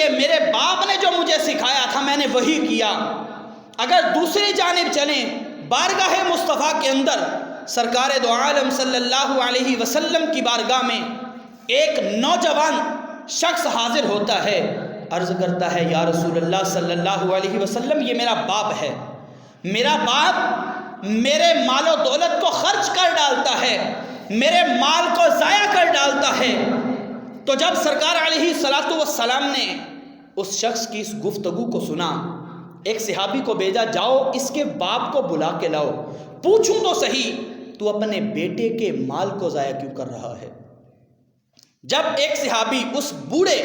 لیے میرے باپ نے جو مجھے سکھایا تھا میں نے وہی کیا۔ اگر دوسری جانب چلیں، بارگاہ مصطفیٰ کے اندر سرکار دو عالم صلی اللہ علیہ وسلم کی بارگاہ میں ایک نوجوان شخص حاضر ہوتا ہے، عرض کرتا ہے یا رسول اللہ صلی اللہ علیہ وسلم، یہ میرا باپ ہے، میرا باپ میرے مال و دولت کو خرچ کر ڈالتا ہے، میرے مال کو ضائع کر ڈالتا ہے۔ تو جب سرکار علیہ الصلاۃ والسلام نے اس شخص کی اس گفتگو کو سنا، ایک صحابی کو بھیجا، جاؤ اس کے باپ کو بلا کے لاؤ، پوچھوں تو صحیح تو اپنے بیٹے کے مال کو ضائع کیوں کر رہا ہے۔ جب ایک صحابی اس بوڑھے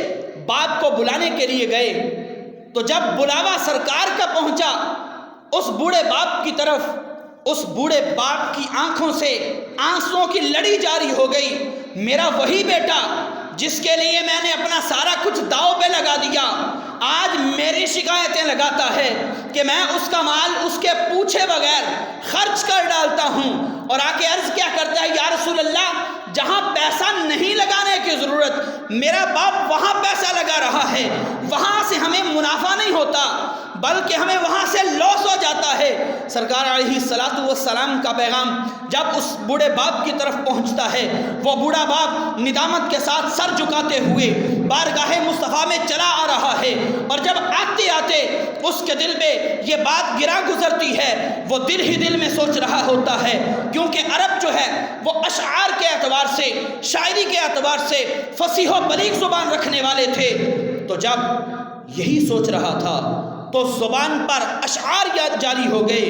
باپ کو بلانے کے لیے گئے تو جب بلاوا سرکار کا پہنچا، اس بوڑھے باپ کی طرف، اس بوڑھے باپ کی آنکھوں سے آنسوں کی لڑی جاری ہو گئی۔ میرا وہی بیٹا جس کے لیے میں نے اپنا سارا کچھ داؤ پہ لگا دیا، آج میری شکایتیں لگاتا ہے کہ میں اس کا مال اس کے پوچھے بغیر خرچ کر ڈالتا ہوں، اور آ کے عرض کیا کرتا ہے یا رسول اللہ، جہاں پیسہ نہیں لگانے کی ضرورت میرا باپ وہاں پیسہ لگا رہا ہے، وہاں سے ہمیں منافع نہیں ہوتا بلکہ ہمیں وہاں سے لاس ہو جاتا ہے۔ سرکار علیہ الصلاۃ والسلام کا پیغام جب اس بوڑھے باپ کی طرف پہنچتا ہے، وہ بوڑھا باپ ندامت کے ساتھ سر جھکاتے ہوئے بارگاہ مصطفیٰ میں چلا آ رہا ہے، اور جب آتے آتے اس کے دل میں یہ بات گراں گزرتی ہے، وہ دل ہی دل میں سوچ رہا ہوتا ہے، کیونکہ عرب جو ہے وہ اشعار کے اعتبار سے، شاعری کے اعتبار سے فصیح و بلیغ زبان رکھنے والے تھے۔ تو جب یہی سوچ رہا تھا تو زبان پر اشعار یاد جاری ہو گئے،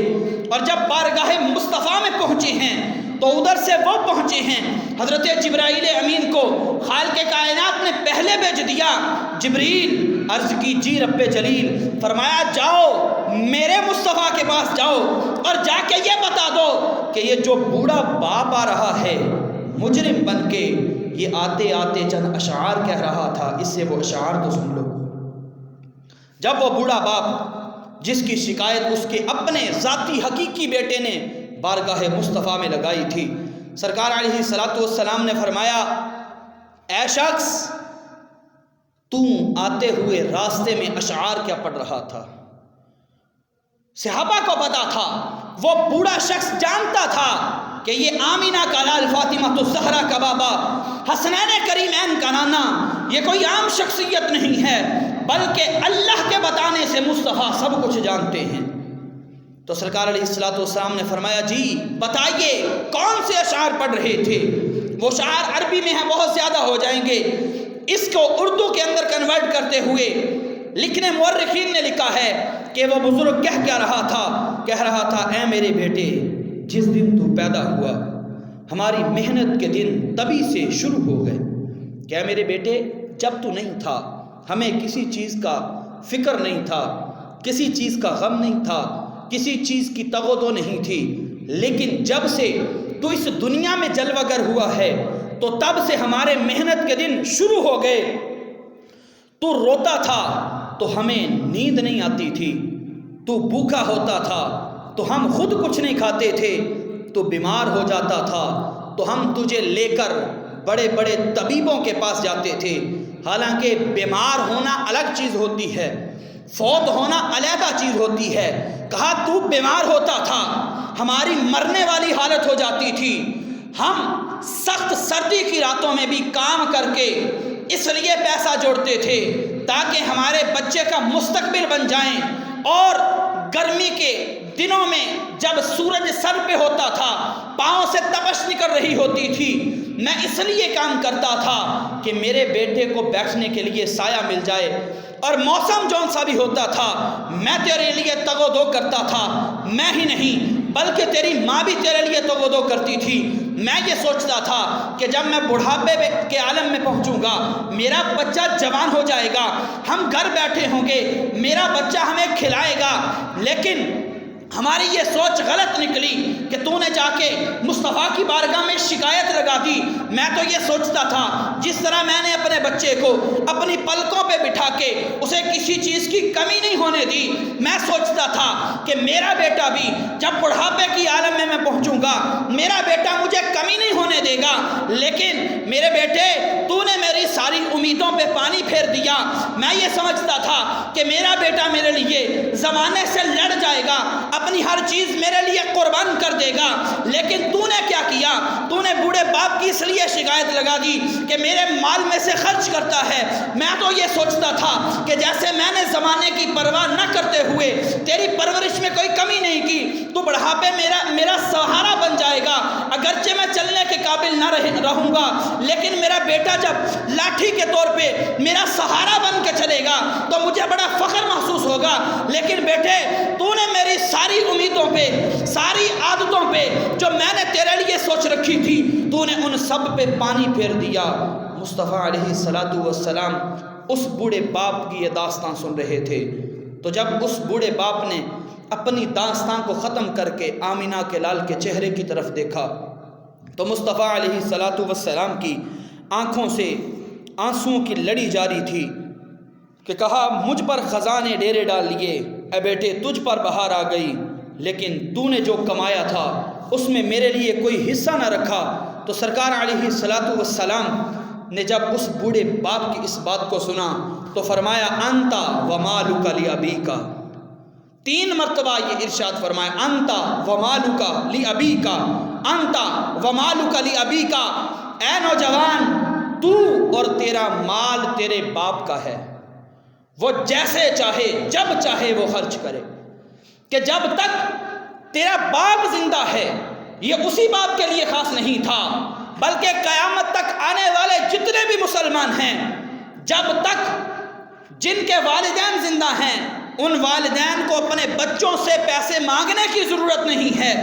اور جب بارگاہ مصطفیٰ میں پہنچے ہیں تو ادھر سے وہ پہنچے ہیں، حضرت جبرائیل امین کو خالق کائنات نے پہلے بھیج دیا۔ جبریل عرض کی جی رب جلیل، فرمایا جاؤ میرے مصطفیٰ کے پاس جاؤ اور جا کے یہ بتا دو کہ یہ جو بوڑھا باپ آ رہا ہے مجرم بن کے، یہ آتے آتے چند اشعار کہہ رہا تھا، اس سے وہ اشعار تو سن لو۔ جب وہ بوڑھا باپ جس کی شکایت اس کے اپنے ذاتی حقیقی بیٹے نے بارگاہ مصطفیٰ میں لگائی تھی، سرکار علیہ الصلاۃ والسلام نے فرمایا اے شخص، تو آتے ہوئے راستے میں اشعار کیا پڑھ رہا تھا؟ صحابہ کو پتا تھا، وہ بوڑھا شخص جانتا تھا کہ یہ آمینہ کا لال، فاطمہ الزہرا کا بابا، حسنین کریمین کا نانا، یہ کوئی عام شخصیت نہیں ہے بلکہ اللہ کے بتانے سے مصطفیٰ سب کچھ جانتے ہیں۔ تو سرکار علیہ الصلاۃ والسلام نے فرمایا جی بتائیے کون سے اشعار پڑھ رہے تھے؟ وہ اشعار عربی میں ہیں، بہت زیادہ ہو جائیں گے، اس کو اردو کے اندر کنورٹ کرتے ہوئے لکھنے مورخین نے لکھا ہے کہ وہ بزرگ کہہ رہا تھا اے میرے بیٹے، جس دن تو پیدا ہوا ہماری محنت کے دن تبھی سے شروع ہو گئے، کہ اے میرے بیٹے جب تو نہیں تھا ہمیں کسی چیز کا فکر نہیں تھا، کسی چیز کا غم نہیں تھا، کسی چیز کی تغدو نہیں تھی، لیکن جب سے تو اس دنیا میں جلوہ گر ہوا ہے تو تب سے ہمارے محنت کے دن شروع ہو گئے۔ تو روتا تھا تو ہمیں نیند نہیں آتی تھی، تو بھوکا ہوتا تھا تو ہم خود کچھ نہیں کھاتے تھے، تو بیمار ہو جاتا تھا تو ہم تجھے لے کر بڑے بڑے طبیبوں کے پاس جاتے تھے، حالانکہ بیمار ہونا الگ چیز ہوتی ہے، فوت ہونا علیحدہ چیز ہوتی ہے۔ کہا تو بیمار ہوتا تھا، ہماری مرنے والی حالت ہو جاتی تھی، ہم سخت سردی کی راتوں میں بھی کام کر کے اس لیے پیسہ جوڑتے تھے تاکہ ہمارے بچے کا مستقبل بن جائیں، اور گرمی کے دنوں میں جب سورج سر پہ ہوتا تھا، پاؤں سے تپش نکل رہی ہوتی تھی، میں اس لیے کام کرتا تھا کہ میرے بیٹے کو بیٹھنے کے لیے سایہ مل جائے، اور موسم جون سا بھی ہوتا تھا میں تیرے لیے تگ و دو کرتا تھا، میں ہی نہیں بلکہ تیری ماں بھی تیرے لیے تگ و دو کرتی تھی۔ میں یہ سوچتا تھا کہ جب میں بڑھاپے کے عالم میں پہنچوں گا، میرا بچہ جوان ہو جائے گا، ہم گھر بیٹھے ہوں گے، میرا بچہ ہمیں کھلائے گا، لیکن ہماری یہ سوچ غلط نکلی کہ تو نے جا کے مصطفیٰ کی بارگاہ میں شکایت لگا دی۔ میں تو یہ سوچتا تھا جس طرح میں نے اپنے بچے کو اپنی پلکوں پہ بٹھا کے اسے کسی چیز کی کمی نہیں ہونے دی، میں سوچتا تھا کہ میرا بیٹا بھی جب بڑھاپے کی عالم میں پہنچوں گا میرا بیٹا مجھے کمی نہیں ہونے دے گا، لیکن میرے بیٹے تو نے میری ساری امیدوں پہ پانی پھیر دیا۔ میں یہ سمجھتا تھا کہ میرا بیٹا میرے لیے زمانے سے لڑ جائے گا، اپنی ہر چیز میرے لیے قربان کر دے گا، لیکن تو نے کیا کیا؟ تو نے بوڑھے باپ کی اس لیے شکایت لگا دی کہ میرے مال میں سے خرچ کرتا ہے۔ میں تو یہ سوچتا تھا کہ جیسے میں نے زمانے کی پرواہ نہ کرتے ہوئے تیری پرورش میں کوئی کمی نہیں کی، تو بڑھاپے میرا سہارا بن جائے گا، اگرچہ میں چلنے کے قابل نہ رہوں گا، لیکن میرا بیٹا جب لاٹھی کے طور پہ میرا سہارا بن کے چلے گا تو مجھے بڑا فخر محسوس ہوگا۔ لیکن بیٹے تو نے میری ساری امیدوں پہ، ساری عادتوں پہ جو میں نے تیرے لیے سوچ رکھی تھی، تو نے ان سب پہ پانی پھیر دیا۔ مصطفیٰ علیہ السلام اس بوڑھے باپ کی یہ داستان سن رہے تھے، تو جب اس بوڑھے باپ نے اپنی داستان کو ختم کر کے آمینہ کے لال کے چہرے کی طرف دیکھا تو مصطفیٰ علیہ السلام کی آنکھوں سے آنسوؤں کی لڑی جاری تھی کہ کہا مجھ پر خزانے ڈیرے ڈال لیے، اے بیٹے تجھ پر بہار آ گئی، لیکن تو نے جو کمایا تھا اس میں میرے لیے کوئی حصہ نہ رکھا۔ تو سرکار علیہ السلام نے جب اس بوڑھے باپ کی اس بات کو سنا تو فرمایا انتا ومالک لابیک، 3 مرتبہ یہ ارشاد فرمایا انتا ومالک لابیک، انتا ومالک لابیک، اے نوجوان تو اور تیرا مال تیرے باپ کا ہے، وہ جیسے چاہے جب چاہے وہ خرچ کرے، کہ جب تک تیرا باپ زندہ ہے، یہ اسی باپ کے لیے خاص نہیں تھا بلکہ قیامت تک آنے والے جتنے بھی مسلمان ہیں، جب تک جن کے والدین زندہ ہیں ان والدین کو اپنے بچوں سے پیسے مانگنے کی ضرورت نہیں ہے۔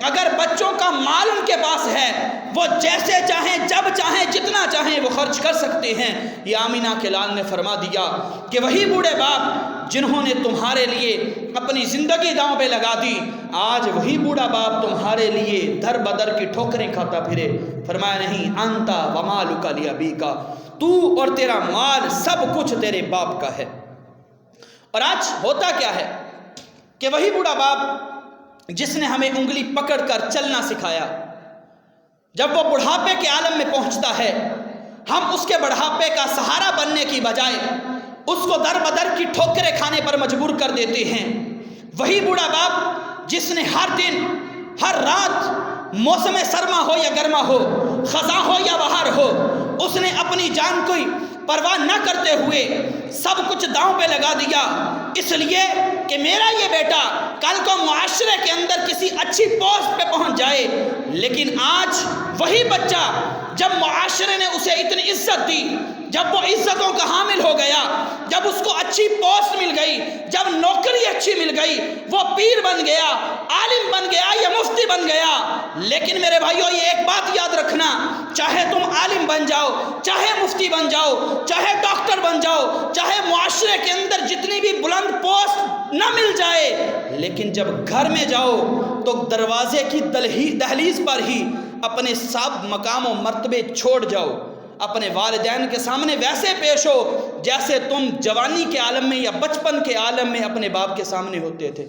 اگر بچوں کا مال ان کے پاس ہے وہ جیسے چاہیں جب چاہیں جتنا چاہیں وہ خرچ کر سکتے ہیں۔ یہ آمینہ کے لال نے فرما دیا کہ وہی بوڑھے باپ جنہوں نے تمہارے لیے اپنی زندگی داؤں پہ لگا دی، آج وہی بوڑھا باپ تمہارے لیے در بدر کی ٹھوکریں کھاتا پھرے۔ فرمایا نہیں انتا ومالک لابیک، تو اور تیرا مال سب کچھ تیرے باپ کا ہے۔ اور آج ہوتا کیا ہے کہ وہی بوڑھا باپ جس نے ہمیں انگلی پکڑ کر چلنا سکھایا، جب وہ بڑھاپے کے عالم میں پہنچتا ہے ہم اس کے بڑھاپے کا سہارا بننے کی بجائے اس کو در بدر کی ٹھوکریں کھانے پر مجبور کر دیتے ہیں۔ وہی بوڑھا باپ جس نے ہر دن ہر رات موسم سرما ہو یا گرما ہو، خزاں ہو یا بہار ہو، اس نے اپنی جان کوئی پرواہ نہ کرتے ہوئے سب کچھ داؤں پہ لگا دیا، اس لیے کہ میرا یہ بیٹا کل کو معاشرے کے اندر کسی اچھی پوسٹ پہ پہنچ جائے۔ لیکن آج وہی بچہ جب معاشرے نے اسے اتنی عزت دی، جب وہ عزتوں کا حامل ہو گیا، جب اس کو اچھی پوسٹ مل گئی، جب نوکری اچھی مل گئی، وہ پیر بن گیا، عالم بن گیا یا مفتی بن گیا۔ لیکن میرے بھائیوں یہ ایک بات یاد رکھنا، چاہے تم عالم بن جاؤ، چاہے مفتی بن جاؤ، چاہے ڈاکٹر بن جاؤ، چاہے معاشرے کے اندر جتنی بھی بلند پوسٹ نہ مل جائے، لیکن جب گھر میں جاؤ تو دروازے کی دہلیز پر ہی اپنے سب مقام و مرتبے چھوڑ جاؤ، اپنے والدین کے سامنے ویسے پیش ہو جیسے تم جوانی کے عالم میں یا بچپن کے عالم میں اپنے باپ کے سامنے ہوتے تھے۔